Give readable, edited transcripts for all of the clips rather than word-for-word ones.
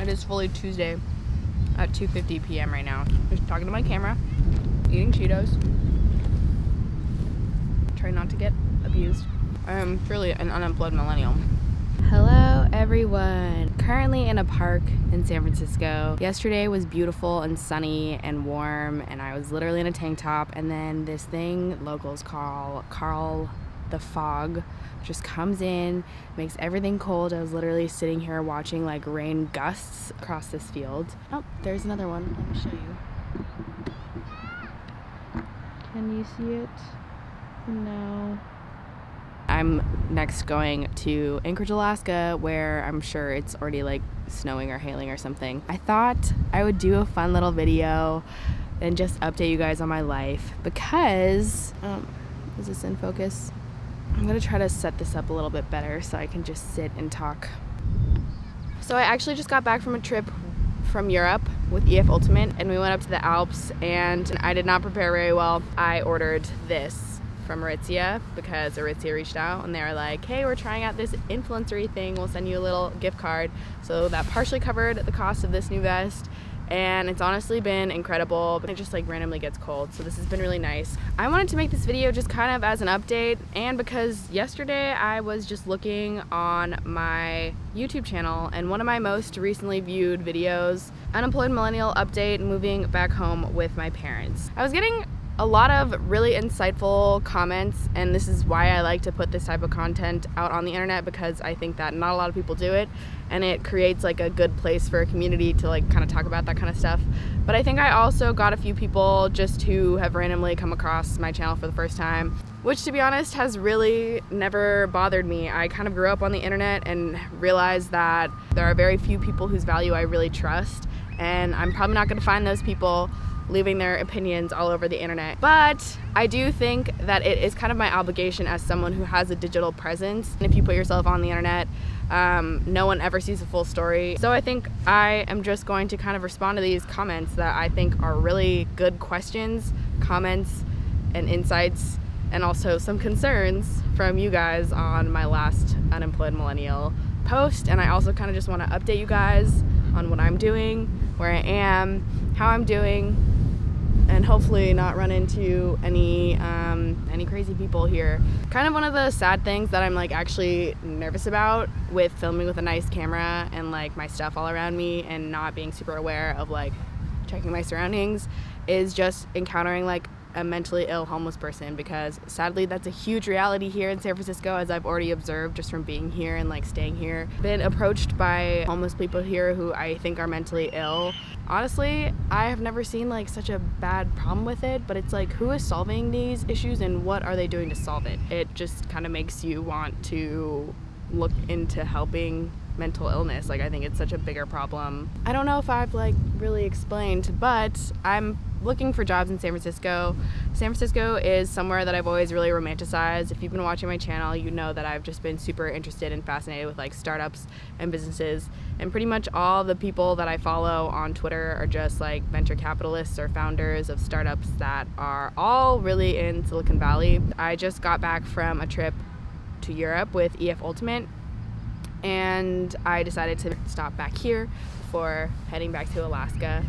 It is fully Tuesday at 2:50 p.m. right now. Just talking to my camera, eating Cheetos. Try not to get abused. I am truly an unemployed millennial. Hello everyone. Currently in a park in San Francisco. Yesterday was beautiful and sunny and warm, and I was literally in a tank top, and then this thing locals call Carl the Fog just comes in, makes everything cold. I was literally sitting here watching like rain gusts across this field. Oh, there's another one. Let me show you. Can you see it? No. I'm next going to Anchorage, Alaska, where I'm sure it's already like snowing or hailing or something. I thought I would do a fun little video and just update you guys on my life because, is this in focus? I'm gonna try to set this up a little bit better so I can just sit and talk. So I actually just got back from a trip from Europe with EF Ultimate, and we went up to the Alps, and I did not prepare very well. I ordered this from Aritzia because Aritzia reached out and they were like, hey, we're trying out this influencery thing, we'll send you a little gift card. So that partially covered the cost of this new vest, and it's honestly been incredible, but it just like randomly gets cold, so this has been really nice. I wanted to make this video just kind of as an update, and because yesterday I was just looking on my YouTube channel, and one of my most recently viewed videos, Unemployed Millennial Update, moving back home with my parents. I was getting a lot of really insightful comments, and this is why I like to put this type of content out on the internet, because I think that not a lot of people do it, and it creates like a good place for a community to like kind of talk about that kind of stuff. But I think I also got a few people just who have randomly come across my channel for the first time, which to be honest has really never bothered me. I kind of grew up on the internet and realized that there are very few people whose value I really trust, and I'm probably not going to find those people leaving their opinions all over the internet. But I do think that it is kind of my obligation as someone who has a digital presence. And if you put yourself on the internet, no one ever sees the full story. So I think I am just going to kind of respond to these comments that I think are really good questions, comments, and insights, and also some concerns from you guys on my last Unemployed Millennial post. And I also kind of just want to update you guys on what I'm doing, where I am, how I'm doing, and hopefully not run into any crazy people here. Kind of one of the sad things that I'm like actually nervous about with filming with a nice camera and like my stuff all around me and not being super aware of like checking my surroundings is just encountering like a mentally ill homeless person, because sadly that's a huge reality here in San Francisco, as I've already observed just from being here and like staying here. Been approached by homeless people here who I think are mentally ill. Honestly, I have never seen like such a bad problem with it, but it's like, who is solving these issues and what are they doing to solve it? It just kind of makes you want to look into helping mental illness. Like, I think it's such a bigger problem. I don't know if I've like really explained, but I'm looking for jobs in San Francisco. San Francisco is somewhere that I've always really romanticized. If you've been watching my channel, you know that I've just been super interested and fascinated with like startups and businesses, and pretty much all the people that I follow on Twitter are just like venture capitalists or founders of startups that are all really in Silicon Valley. I just got back from a trip to Europe with EF Ultimate, and I decided to stop back here before heading back to Alaska,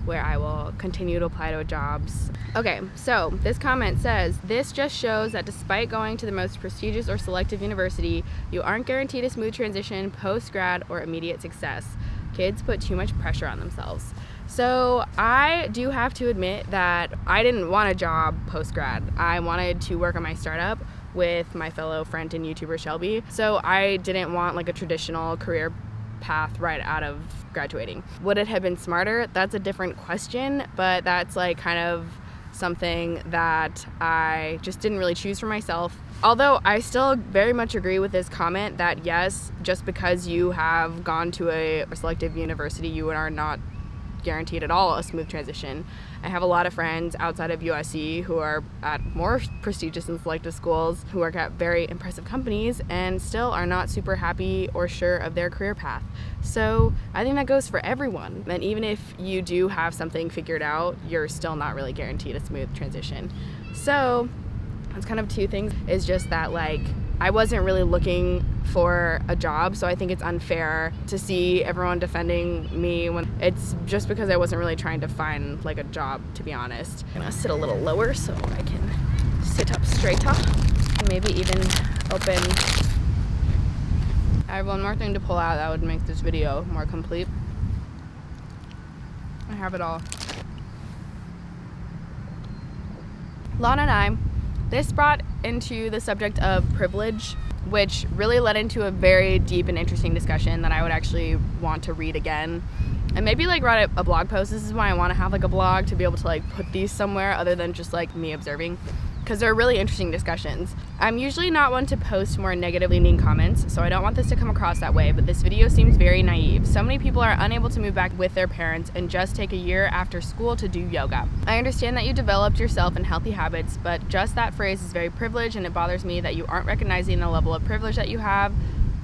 where I will continue to apply to jobs. Okay, so this comment says, this just shows that despite going to the most prestigious or selective university, you aren't guaranteed a smooth transition, post-grad, or immediate success. Kids put too much pressure on themselves. So I do have to admit that I didn't want a job post-grad. I wanted to work on my startup with my fellow friend and YouTuber Shelby. So I didn't want like a traditional career path right out of graduating. Would it have been smarter? That's a different question, but that's like kind of something that I just didn't really choose for myself. Although I still very much agree with this comment that yes, just because you have gone to a selective university, you are not guaranteed at all a smooth transition. I have a lot of friends outside of USC who are at more prestigious and selective schools who work at very impressive companies and still are not super happy or sure of their career path. So I think that goes for everyone. And even if you do have something figured out, you're still not really guaranteed a smooth transition. So it's kind of two things. Is just that like I wasn't really looking for a job, so I think it's unfair to see everyone defending me when it's just because I wasn't really trying to find like a job, to be honest. I'm gonna sit a little lower so I can sit up straighter, and maybe even open. I have one more thing to pull out that would make this video more complete. I have it all. Lana and I, this brought into the subject of privilege, which really led into a very deep and interesting discussion that I would actually want to read again. And maybe like write a blog post. This is why I want to have like a blog, to be able to like put these somewhere other than just like me observing, because they're really interesting discussions. I'm usually not one to post more negatively mean comments, so I don't want this to come across that way, but this video seems very naive. So many people are unable to move back with their parents and just take a year after school to do yoga. I understand that you developed yourself in healthy habits, but just that phrase is very privileged, and it bothers me that you aren't recognizing the level of privilege that you have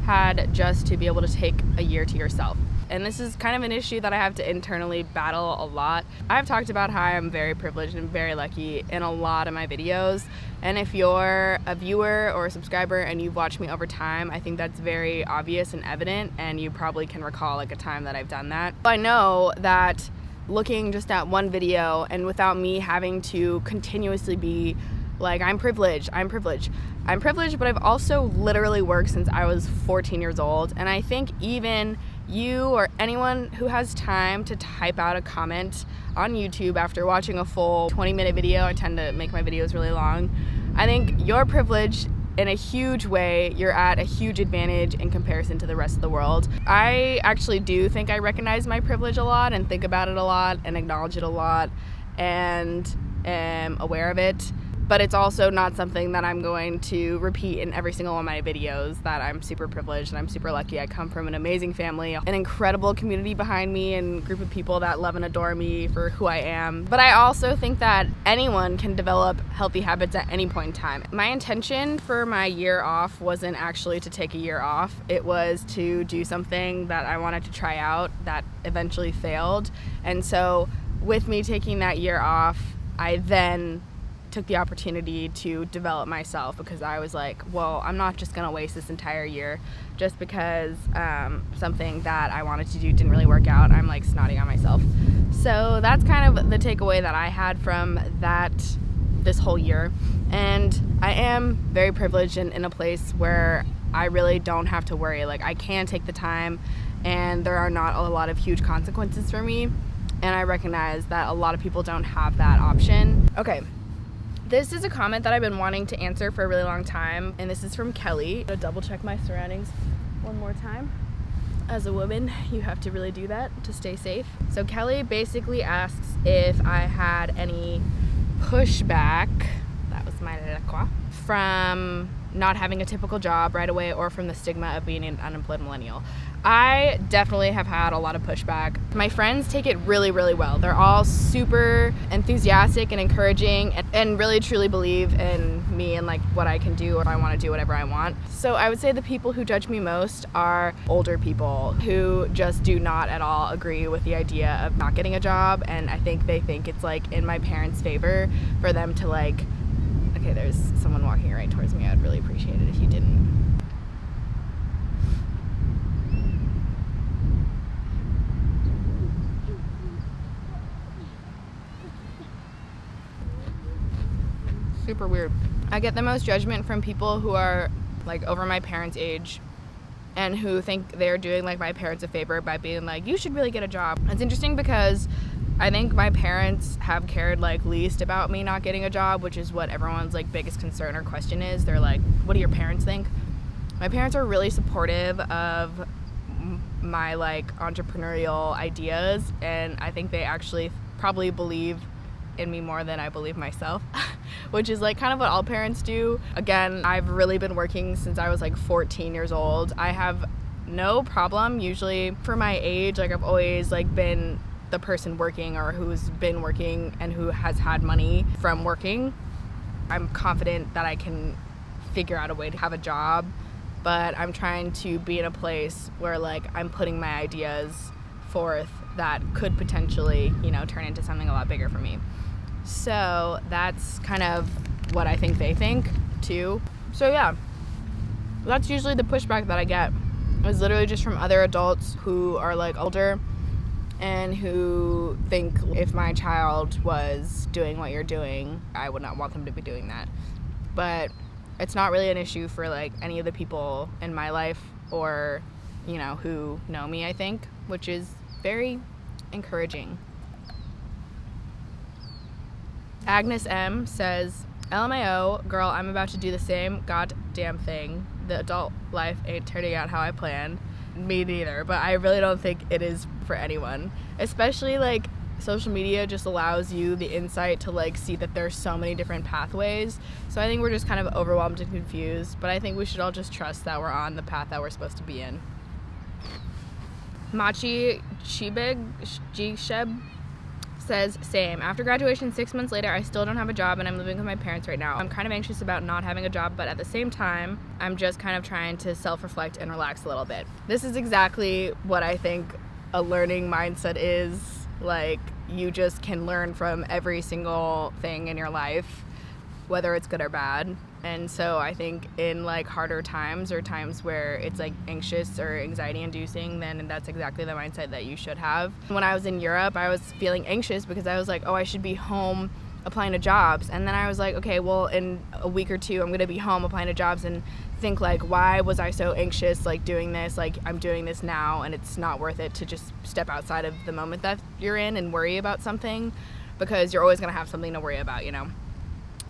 had just to be able to take a year to yourself. And this is kind of an issue that I have to internally battle a lot. I've talked about how I'm very privileged and very lucky in a lot of my videos. And if you're a viewer or a subscriber and you've watched me over time, I think that's very obvious and evident, and you probably can recall like a time that I've done that. I know that looking just at one video and without me having to continuously be like, I'm privileged, but I've also literally worked since I was 14 years old. And I think even you or anyone who has time to type out a comment on YouTube after watching a full 20-minute video, I tend to make my videos really long, I think you're privileged in a huge way. You're at a huge advantage in comparison to the rest of the world. I actually do think I recognize my privilege a lot and think about it a lot and acknowledge it a lot and am aware of it. But it's also not something that I'm going to repeat in every single one of my videos, that I'm super privileged and I'm super lucky. I come from an amazing family, an incredible community behind me, and a group of people that love and adore me for who I am. But I also think that anyone can develop healthy habits at any point in time. My intention for my year off wasn't actually to take a year off. It was to do something that I wanted to try out that eventually failed. And so with me taking that year off, I then took the opportunity to develop myself, because I was like, well, I'm not just gonna waste this entire year just because something that I wanted to do didn't really work out. I'm like snotting on myself. So that's kind of the takeaway that I had from this whole year. And I am very privileged and in a place where I really don't have to worry. Like, I can take the time and there are not a lot of huge consequences for me. And I recognize that a lot of people don't have that option. Okay. This is a comment that I've been wanting to answer for a really long time, and this is from Kelly. I'm gonna double check my surroundings one more time. As a woman, you have to really do that to stay safe. So Kelly basically asks if I had any pushback, that was my lequa, from not having a typical job right away or from the stigma of being an unemployed millennial. I definitely have had a lot of pushback. My friends take it really, really well. They're all super enthusiastic and encouraging and really truly believe in me and like what I can do if I want to do whatever I want. So I would say the people who judge me most are older people who just do not at all agree with the idea of not getting a job, and I think they think it's like in my parents' favor for them to like, okay, there's someone walking right towards me. I'd really appreciate it if you didn't. Super weird. I get the most judgment from people who are like over my parents' age and who think they're doing like my parents a favor by being like, you should really get a job. It's interesting because I think my parents have cared like least about me not getting a job, which is what everyone's like biggest concern or question is. They're like, what do your parents think? My parents are really supportive of my like entrepreneurial ideas, and I think they actually probably believe in me more than I believe myself, which is like kind of what all parents do. Again, I've really been working since I was like 14 years old. I have no problem usually for my age. Like, I've always like been the person working or who's been working and who has had money from working. I'm confident that I can figure out a way to have a job, but I'm trying to be in a place where like I'm putting my ideas forth that could potentially, you know, turn into something a lot bigger for me. So that's kind of what I think they think too. So yeah, That's usually the pushback that I get. It's literally just from other adults who are like older and who think if my child was doing what you're doing, I would not want them to be doing that. But it's not really an issue for like any of the people in my life or, you know, who know me, I think, which is very encouraging. Agnes M says, LMAO, girl, I'm about to do the same goddamn thing. The adult life ain't turning out how I planned. Me neither, but I really don't think it is for anyone. Especially like social media just allows you the insight to like see that there's so many different pathways. So I think we're just kind of overwhelmed and confused, but I think we should all just trust that we're on the path that we're supposed to be in. Machi Sheb says, same. After graduation 6 months later, I still don't have a job and I'm living with my parents right now. I'm kind of anxious about not having a job, but at the same time, I'm just kind of trying to self-reflect and relax a little bit. This is exactly what I think a learning mindset is. Like, you just can learn from every single thing in your life, whether it's good or bad. And so I think in like harder times or times where it's like anxious or anxiety inducing, then that's exactly the mindset that you should have. When I was in Europe, I was feeling anxious because I was like, oh, I should be home applying to jobs. And then I was like, okay, well, in a week or two, I'm going to be home applying to jobs, and think like, why was I so anxious like doing this? Like, I'm doing this now and it's not worth it to just step outside of the moment that you're in and worry about something, because you're always going to have something to worry about, you know?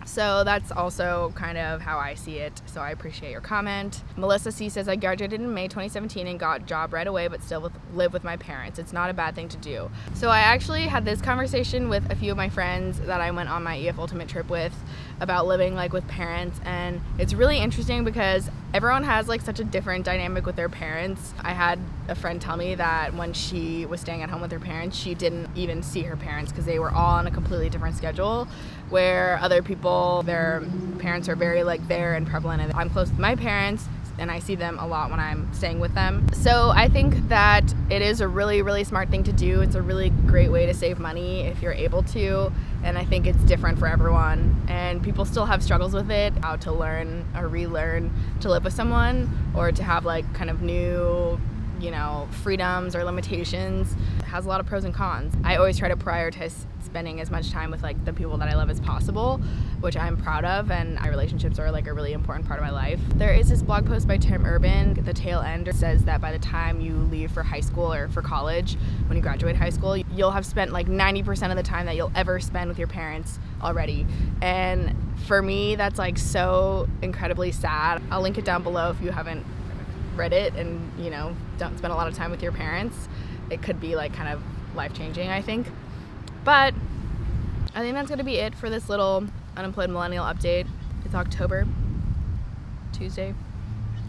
So that's also kind of how I see it. So I appreciate your comment. Melissa C says, I graduated in May 2017 and got a job right away, but still live with my parents. It's not a bad thing to do. So I actually had this conversation with a few of my friends that I went on my EF Ultimate trip with about living like with parents, and it's really interesting because everyone has like such a different dynamic with their parents. I had a friend tell me that when she was staying at home with her parents, she didn't even see her parents because they were all on a completely different schedule, where other people, their parents are very like there and prevalent, and I'm close with my parents and I see them a lot when I'm staying with them. So I think that it is a really, really smart thing to do. It's a really great way to save money if you're able to, and I think it's different for everyone, and people still have struggles with it, how to learn or relearn to live with someone, or to have like kind of new, you know, freedoms or limitations. It has a lot of pros and cons. I always try to prioritize spending as much time with like the people that I love as possible, which I'm proud of, and my relationships are like a really important part of my life. There is this blog post by Tim Urban, The Tail End, says that by the time you leave for high school or for college, when you graduate high school, you'll have spent like 90% of the time that you'll ever spend with your parents already. And for me, that's like so incredibly sad. I'll link it down below if you haven't read it and, you know, don't spend a lot of time with your parents. It could be like kind of life-changing, I think. But I think that's going to be it for this little Unemployed Millennial update. It's October, Tuesday.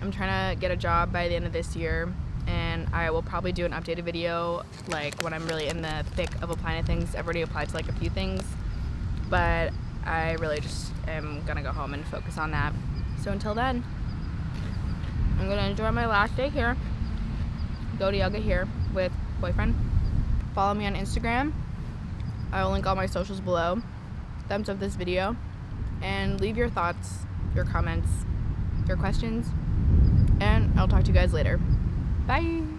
I'm trying to get a job by the end of this year, and I will probably do an updated video like when I'm really in the thick of applying to things. I've already applied to like a few things, but I really just am going to go home and focus on that. So until then, I'm going to enjoy my last day here, go to yoga here with boyfriend. Follow me on Instagram. I will link all my socials below. Thumbs up this video, and leave your thoughts, your comments, your questions, and I'll talk to you guys later. Bye!